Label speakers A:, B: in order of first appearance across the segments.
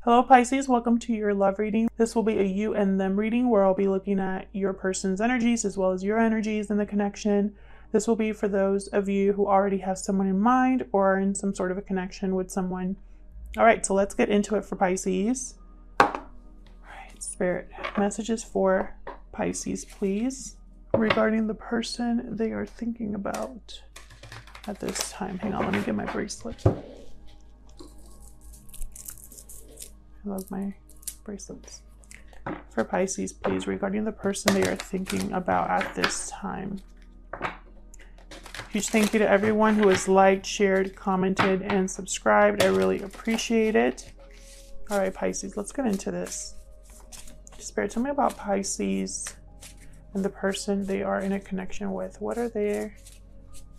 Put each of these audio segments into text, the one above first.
A: Hello Pisces, welcome to your love reading. This will be a you and them reading where I'll be looking at your person's energies as well as your energies and the connection. This will be for those of you who already have someone in mind or are in some sort of a connection with someone. All right, so let's get into it for Pisces. All right, Spirit, messages for Pisces, please, regarding the person they are thinking about at this time. Hang on, let me get my bracelet. I love my bracelets. For Pisces, please, regarding the person they are thinking about at this time. Huge thank you to everyone who has liked, shared, commented, and subscribed. I really appreciate it. All right, Pisces, let's get into this. Spirit, tell me about Pisces and the person they are in a connection with. What are they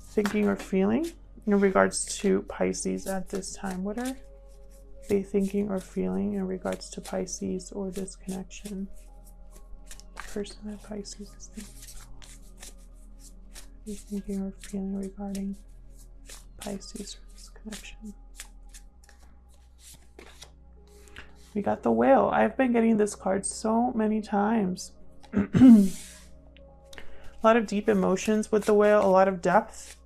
A: thinking or feeling in regards to Pisces at this time? What are they thinking or feeling in regards to Pisces or this connection? The person that Pisces is thinking or feeling regarding Pisces or this connection. We got the Whale. I've been getting this card so many times. A lot of deep emotions with the Whale, a lot of depth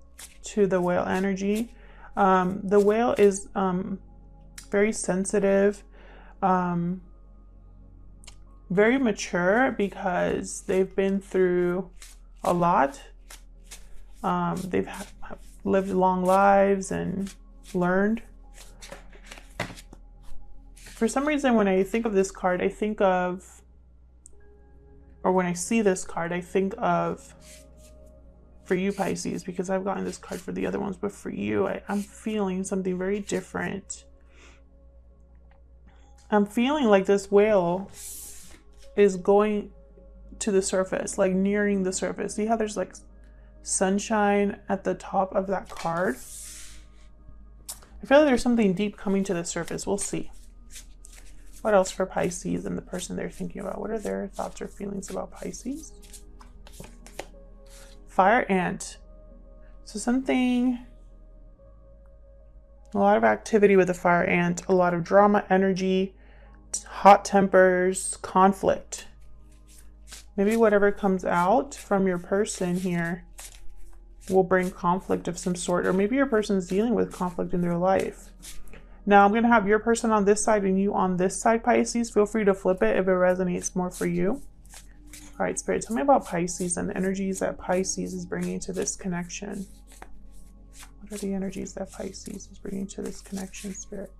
A: to the Whale energy. The Whale is very sensitive, very mature because they've been through a lot. They've lived long lives and learned. For some reason, when I think of this card, I think of, or when I see this card, I think of, for you Pisces, because I've gotten this card for the other ones, but for you, I'm feeling something very different. I'm feeling like this Whale is going to the surface, like nearing the surface. See how there's like sunshine at the top of that card? I feel like there's something deep coming to the surface. We'll see. What else for Pisces and the person they're thinking about? What are their thoughts or feelings about Pisces? Fire ant. So something, a lot of activity with the fire ant, a lot of drama, energy, hot tempers, conflict. Maybe whatever comes out from your person here will bring conflict of some sort, or maybe your person's dealing with conflict in their life. Now I'm going to have your person on this side and you on this side, Pisces. Feel free to flip it if it resonates more for you. All right, Spirit, tell me about Pisces and the energies that Pisces is bringing to this connection. What are the energies that Pisces is bringing to this connection, Spirit?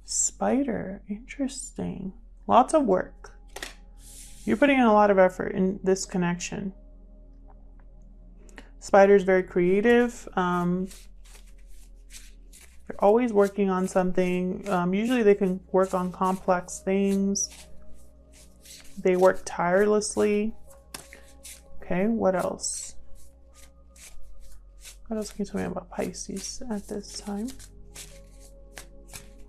A: Spider, interesting. Lots of work. You're putting in a lot of effort in this connection. Spider is very creative. They're always working on something. Usually they can work on complex things. They work tirelessly. Okay, what else? What else can you tell me about Pisces at this time? What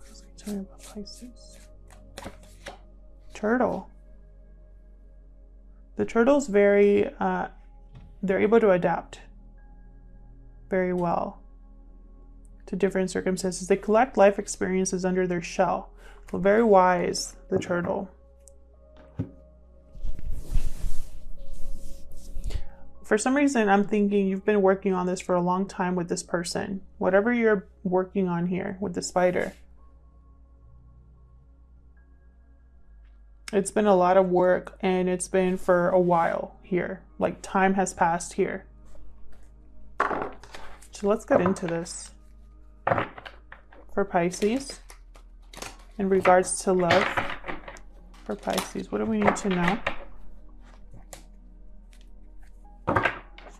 A: else can you tell me about Pisces? Turtle. The turtle's very, they're able to adapt very well to different circumstances. They collect life experiences under their shell. Well, very wise, the turtle. For some reason, I'm thinking you've been working on this for a long time with this person. Whatever you're working on here with the spider. It's been a lot of work and it's been for a while here. Like time has passed here. So let's get into this. For Pisces, in regards to love, for Pisces, what do we need to know?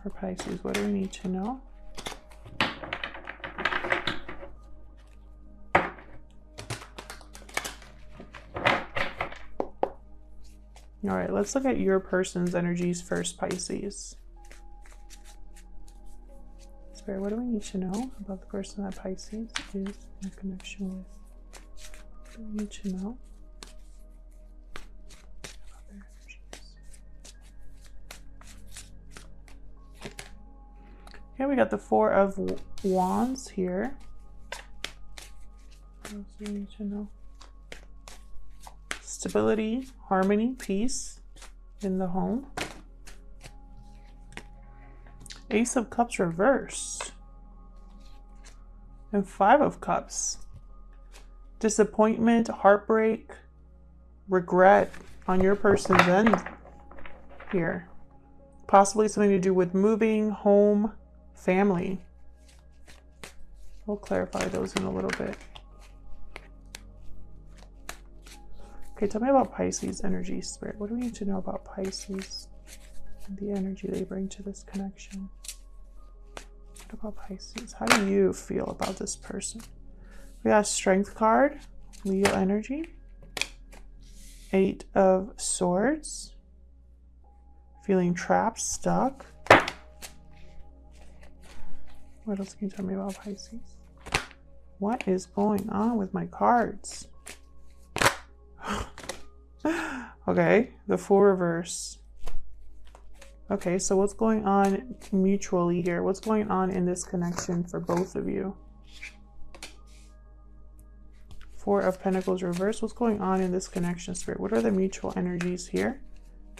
A: For Pisces, what do we need to know? All right, let's look at your person's energies first, Pisces. Spirit, what do we need to know about the person that Pisces is in a connection with? What do we need to know about their energies? Okay, we got the Four of Wands here. What else do you need to know? Stability, harmony, peace in the home. Ace of Cups reversed. And Five of Cups. Disappointment, heartbreak, regret on your person's end here. Possibly something to do with moving, home, family. We'll clarify those in a little bit. Okay, tell me about Pisces energy, Spirit. What do we need to know about Pisces and the energy they bring to this connection? What about Pisces? How do you feel about this person? We got Strength card, Leo energy, Eight of Swords, feeling trapped, stuck. What else can you tell me about Pisces? What is going on with my cards? Okay, the Fool reverse. Okay, so what's going on mutually here? What's going on in this connection for both of you? Four of Pentacles reverse. What's going on in this connection, Spirit? What are the mutual energies here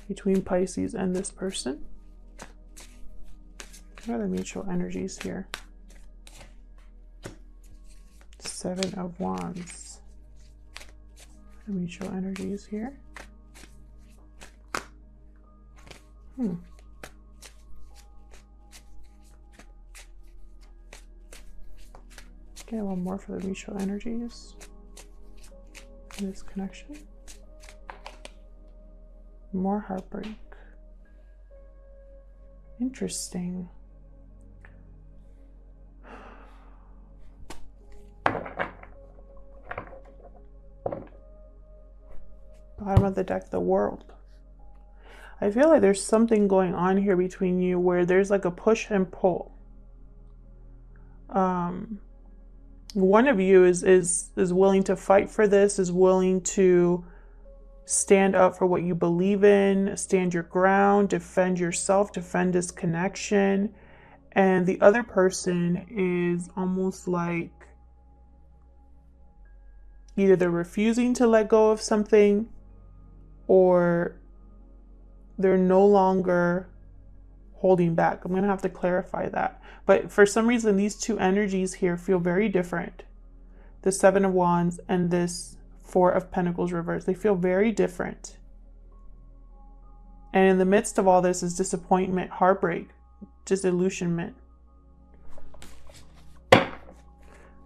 A: between Pisces and this person? What are the mutual energies here? Seven of Wands. The mutual energies here. Okay, one more for the mutual energies in this connection. More heartbreak. Interesting. Bottom of the deck, the World. I feel like there's something going on here between you where there's like a push and pull. One of you is willing to fight for this, is willing to stand up for what you believe in, stand your ground, defend yourself, defend this connection. And the other person is almost like either they're refusing to let go of something, or they're no longer holding back. I'm going to have to clarify that. But for some reason, these two energies here feel very different. The Seven of Wands and this Four of Pentacles reverse. They feel very different. And in the midst of all this is disappointment, heartbreak, disillusionment. All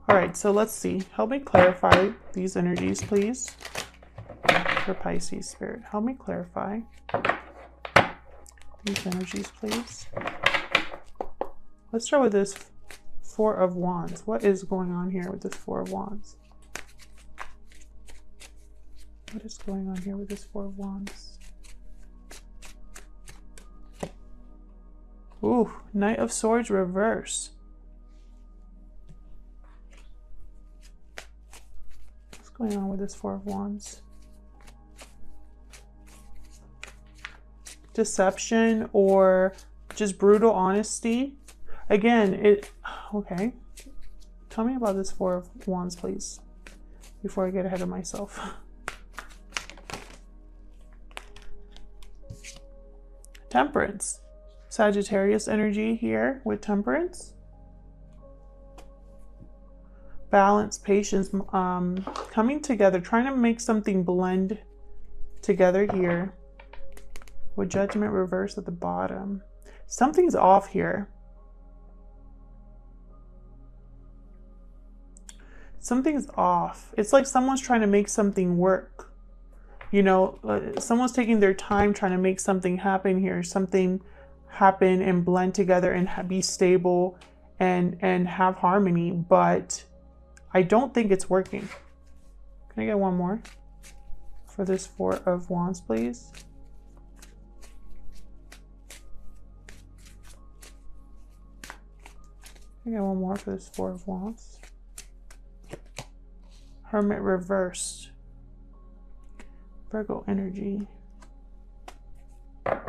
A: right, so let's see. Help me clarify these energies, please. For Pisces, Spirit. Help me clarify these energies, please. Let's start with this Four of Wands. What is going on here with this Four of Wands? What is going on here with this Four of Wands? Ooh, Knight of Swords reverse. What's going on with this Four of Wands? Deception or just brutal honesty. Again, okay. Tell me about this Four of Wands, please, before I get ahead of myself. Temperance. Sagittarius energy here with Temperance. Balance, patience, coming together, trying to make something blend together here. With Judgment reversed at the bottom. Something's off here. Something's off. It's like someone's trying to make something work. You know, someone's taking their time trying to make something happen here. Something happen and blend together and be stable and have harmony. But I don't think it's working. Can I get one more for this Four of Wands, please? I got one more for this Four of Wands. Hermit reversed. Virgo energy.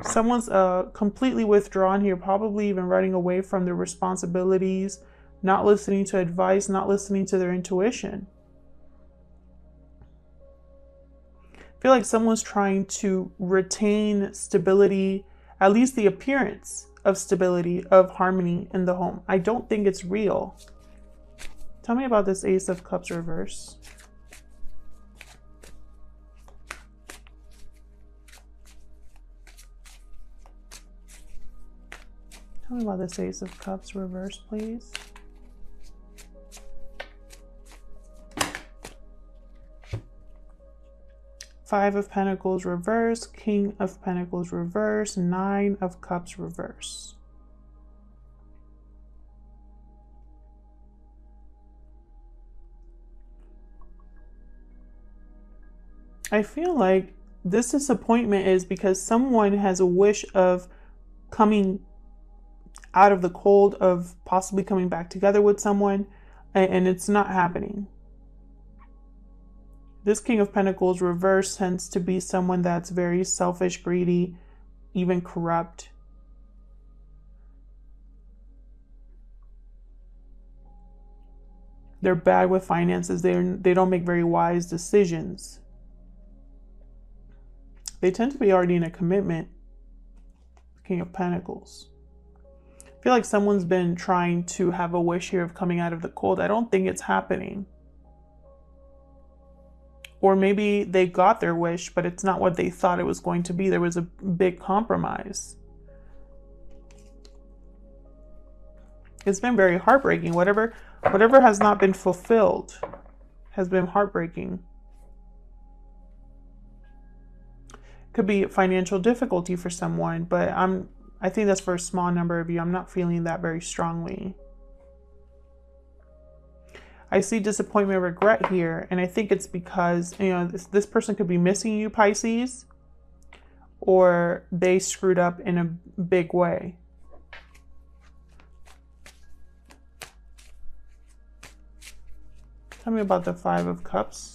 A: Someone's completely withdrawn here, probably even running away from their responsibilities, not listening to advice, not listening to their intuition. feel like someone's trying to retain stability, at least the appearance of stability, of harmony in the home. I don't think it's real. Tell me about this Ace of Cups reverse. Tell me about this Ace of Cups reverse, please. Five of Pentacles reverse, King of Pentacles reverse, Nine of Cups reverse. I feel like this disappointment is because someone has a wish of coming out of the cold, of possibly coming back together with someone, and it's not happening. This King of Pentacles reverse tends to be someone that's very selfish, greedy, even corrupt. They're bad with finances. They don't make very wise decisions. They tend to be already in a commitment. King of Pentacles. I feel like someone's been trying to have a wish here of coming out of the cold. I don't think it's happening. Or maybe they got their wish, but it's not what they thought it was going to be. There was a big compromise. It's been very heartbreaking. Whatever has not been fulfilled has been heartbreaking. Could be financial difficulty for someone, but I think that's for a small number of you. I'm not feeling that very strongly. I see disappointment, regret here, and I think it's because, you know, this person could be missing you, Pisces, or they screwed up in a big way. Tell me about the Five of Cups.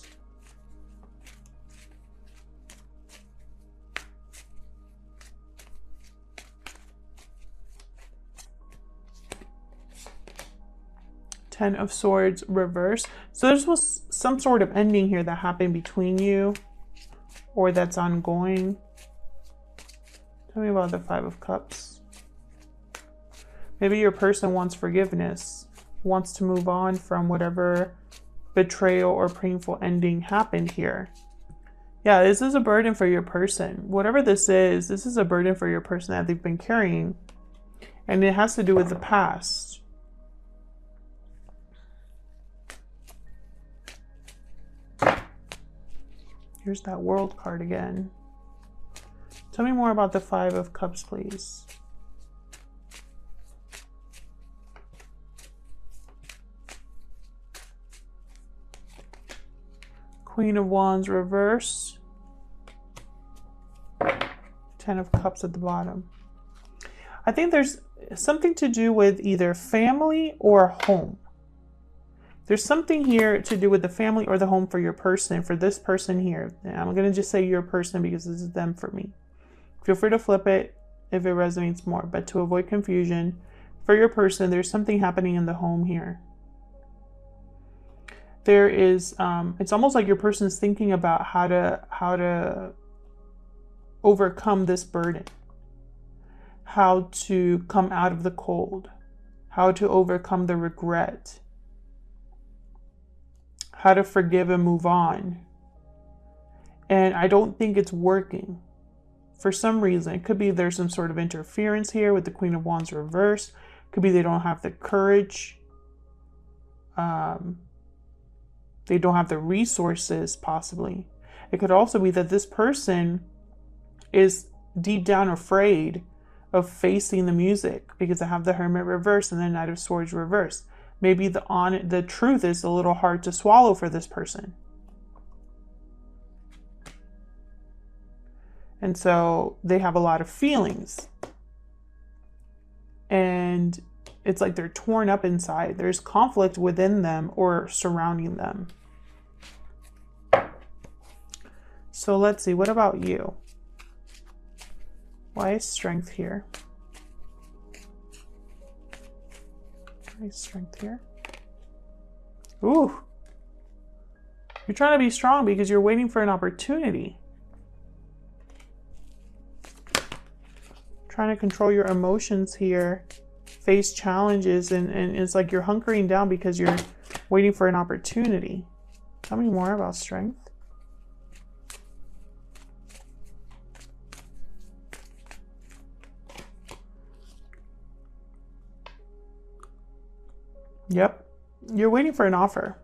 A: Ten of Swords reverse. So there was some sort of ending here that happened between you, or that's ongoing. Tell me about the Five of Cups. Maybe your person wants forgiveness, wants to move on from whatever betrayal or painful ending happened here. Yeah, this is a burden for your person. Whatever this is a burden for your person that they've been carrying, and it has to do with the past. Here's that World card again. Tell me more about the Five of Cups, please. Queen of Wands reverse. Ten of Cups at the bottom. I think there's something to do with either family or home. There's something here to do with the family or the home for your person, for this person here. And I'm going to just say your person because this is them for me. Feel free to flip it if it resonates more. But to avoid confusion, for your person, there's something happening in the home here. There is, it's almost like your person's thinking about how to overcome this burden. How to come out of the cold. How to overcome the regret. How to forgive and move on. And I don't think it's working. For some reason, it could be there's some sort of interference here with the Queen of Wands reverse. Could be they don't have the courage. They don't have the resources, possibly. It could also be that this person is deep down afraid of facing the music because I have the Hermit reverse and the Knight of Swords reverse. Maybe the truth is a little hard to swallow for this person. And so they have a lot of feelings. And it's like they're torn up inside. There's conflict within them or surrounding them. So let's see, what about you? Why is Strength here? Strength here. Ooh. You're trying to be strong because you're waiting for an opportunity. Trying to control your emotions here, face challenges, and it's like you're hunkering down because you're waiting for an opportunity. Tell me more about strength. Yep, you're waiting for an offer.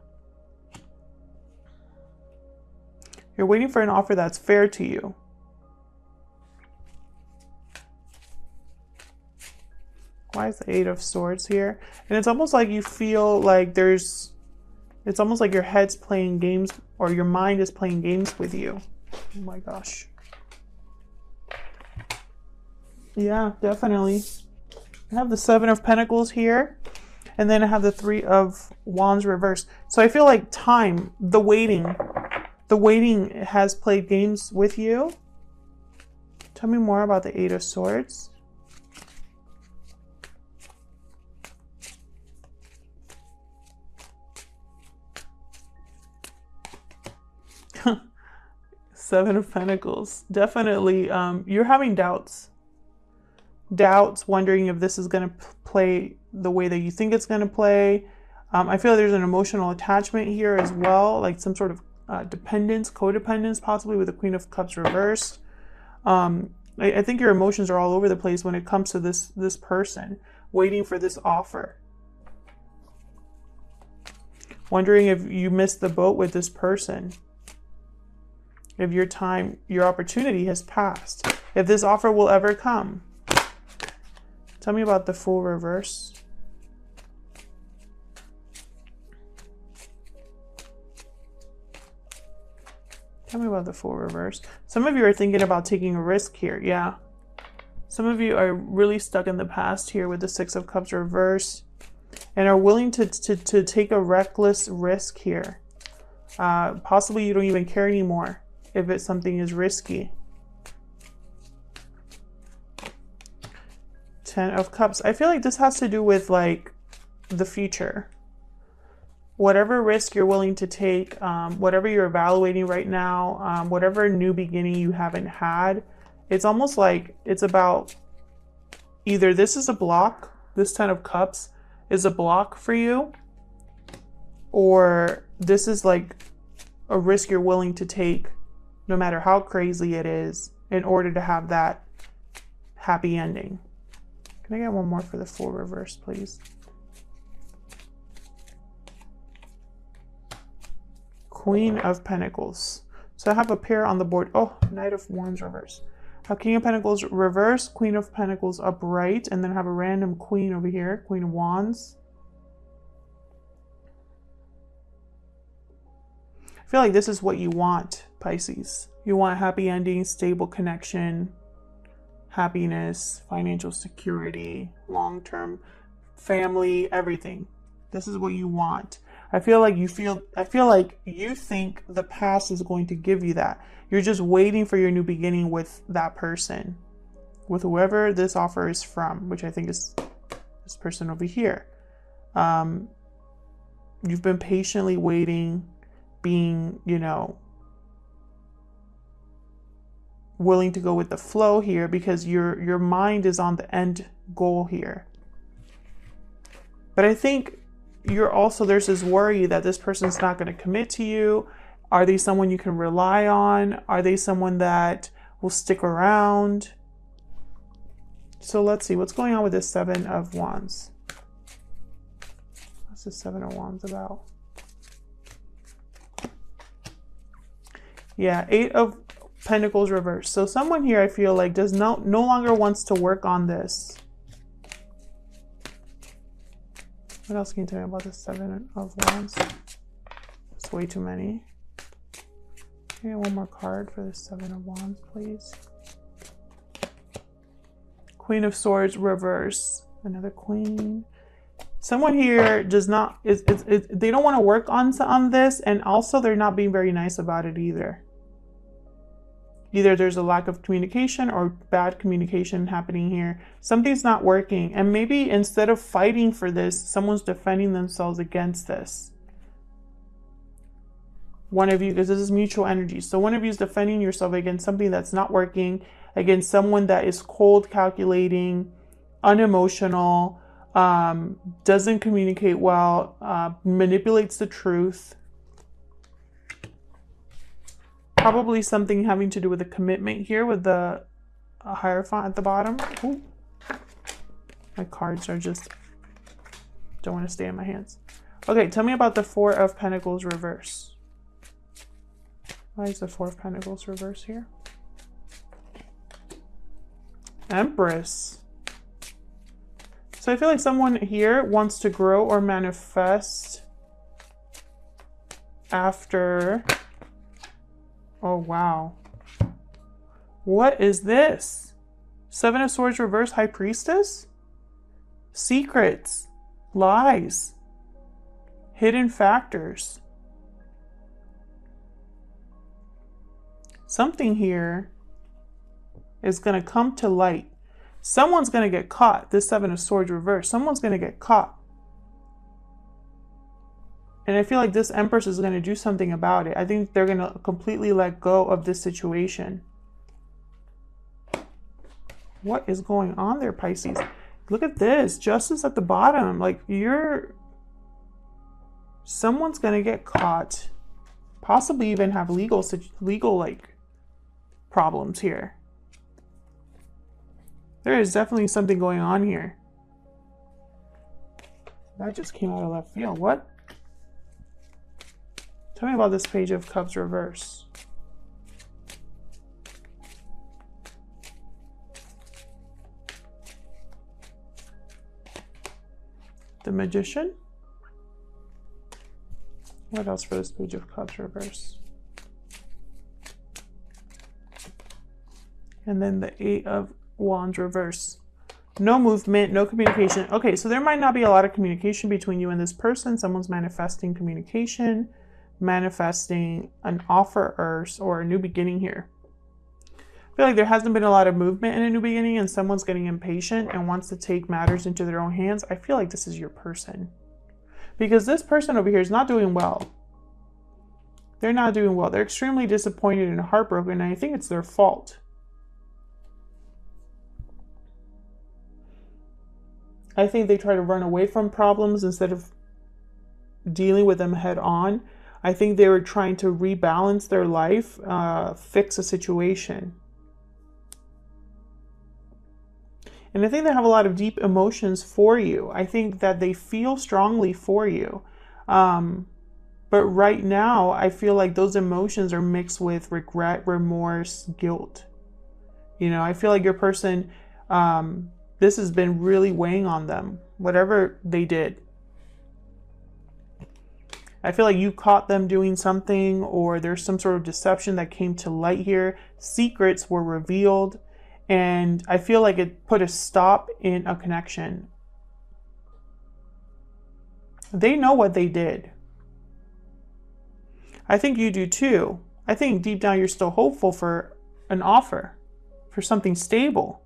A: You're waiting for an offer that's fair to you. Why is the Eight of Swords here? And it's almost like you feel like it's almost like your head's playing games, or your mind is playing games with you. Oh my gosh. Yeah, definitely. I have the Seven of Pentacles here, and then I have the Three of Wands reversed. So I feel like time, the waiting has played games with you. Tell me more about the Eight of Swords. Seven of Pentacles. Definitely, you're having doubts. Doubts, wondering if this is going to play the way that you think it's going to play. I feel like there's an emotional attachment here as well, like some sort of dependence, codependence, possibly with the Queen of Cups reversed. I think your emotions are all over the place when it comes to this person, waiting for this offer. Wondering if you missed the boat with this person. If your opportunity has passed. If this offer will ever come. Tell me about the Fool reverse. Tell me about the Fool reverse. Some of you are thinking about taking a risk here. Yeah. Some of you are really stuck in the past here with the Six of Cups reverse, and are willing to take a reckless risk here. Possibly you don't even care anymore if it's something is risky. Ten of Cups. I feel like this has to do with like the future. Whatever risk you're willing to take, whatever you're evaluating right now, whatever new beginning you haven't had, it's almost like it's about either this is a block, this Ten of Cups is a block for you, or this is like a risk you're willing to take no matter how crazy it is in order to have that happy ending. Can I get one more for the Fool reverse, please? Queen of Pentacles. So I have a pair on the board. Oh, Knight of Wands reverse. I have King of Pentacles reverse, Queen of Pentacles upright, and then I have a random Queen over here, Queen of Wands. I feel like this is what you want, Pisces. You want happy ending, stable connection, happiness, financial security, long-term family, everything. This is what you want. I feel like you think the past is going to give you that. You're just waiting for your new beginning with that person, with whoever this offer is from, which I think is this person over here. You've been patiently waiting, being, willing to go with the flow here because your mind is on the end goal here. But I think there's this worry that this person's not going to commit to you. Are they someone you can rely on? Are they someone that will stick around? So let's see what's going on with this Seven of Wands. What's the Seven of Wands about? Yeah, Eight of Pentacles reversed. So someone here I feel like does no longer wants to work on this. What else can you tell me about the Seven of Wands? It's way too many. Can I get one more card for the Seven of Wands, please? Queen of Swords reverse. Another Queen. Someone here does not they don't want to work on this, and also they're not being very nice about it either. Either there's a lack of communication or bad communication happening here. Something's not working. And maybe instead of fighting for this, someone's defending themselves against this. One of you, because this is mutual energy. So one of you is defending yourself against something that's not working. Again, someone that is cold, calculating, unemotional, doesn't communicate well, manipulates the truth. Probably something having to do with a commitment here with the Hierophant at the bottom. Ooh. My cards are just, don't want to stay in my hands. Okay, tell me about the Four of Pentacles reverse. Why is the Four of Pentacles reverse here? Empress. So I feel like someone here wants to grow or manifest after... Oh, wow. What is this? Seven of Swords reverse, High Priestess? Secrets, lies, hidden factors. Something here is going to come to light. Someone's going to get caught. This Seven of Swords reverse. Someone's going to get caught. And I feel like this Empress is going to do something about it. I think they're going to completely let go of this situation. What is going on there, Pisces? Look at this. Justice at the bottom. Like, someone's going to get caught. Possibly even have legal like problems here. There is definitely something going on here. That just came out of left field. What? Tell me about this Page of Cups reverse. The Magician. What else for this Page of Cups reverse? And then the Eight of Wands reverse. No movement, no communication. Okay, so there might not be a lot of communication between you and this person. Someone's manifesting communication, manifesting an offer or a new beginning here. I feel like there hasn't been a lot of movement in a new beginning, and someone's getting impatient and wants to take matters into their own hands. I feel like this is your person. Because this person over here is not doing well. They're not doing well. They're extremely disappointed and heartbroken, and I think it's their fault. I think they try to run away from problems instead of dealing with them head on. I think they were trying to rebalance their life, fix a situation. And I think they have a lot of deep emotions for you. I think that they feel strongly for you. But right now, I feel like those emotions are mixed with regret, remorse, guilt. You know, I feel like your person, this has been really weighing on them, whatever they did. I feel like you caught them doing something, or there's some sort of deception that came to light here. Secrets were revealed, and I feel like it put a stop in a connection. They know what they did. I think you do too. I think deep down you're still hopeful for an offer, for something stable.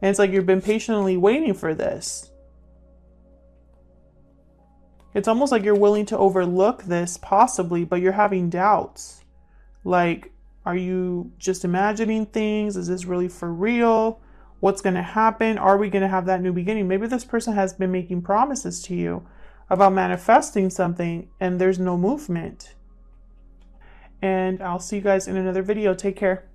A: And it's like you've been patiently waiting for this. It's almost like you're willing to overlook this possibly, but you're having doubts. Like, are you just imagining things? Is this really for real? What's going to happen? Are we going to have that new beginning? Maybe this person has been making promises to you about manifesting something and there's no movement. And I'll see you guys in another video. Take care.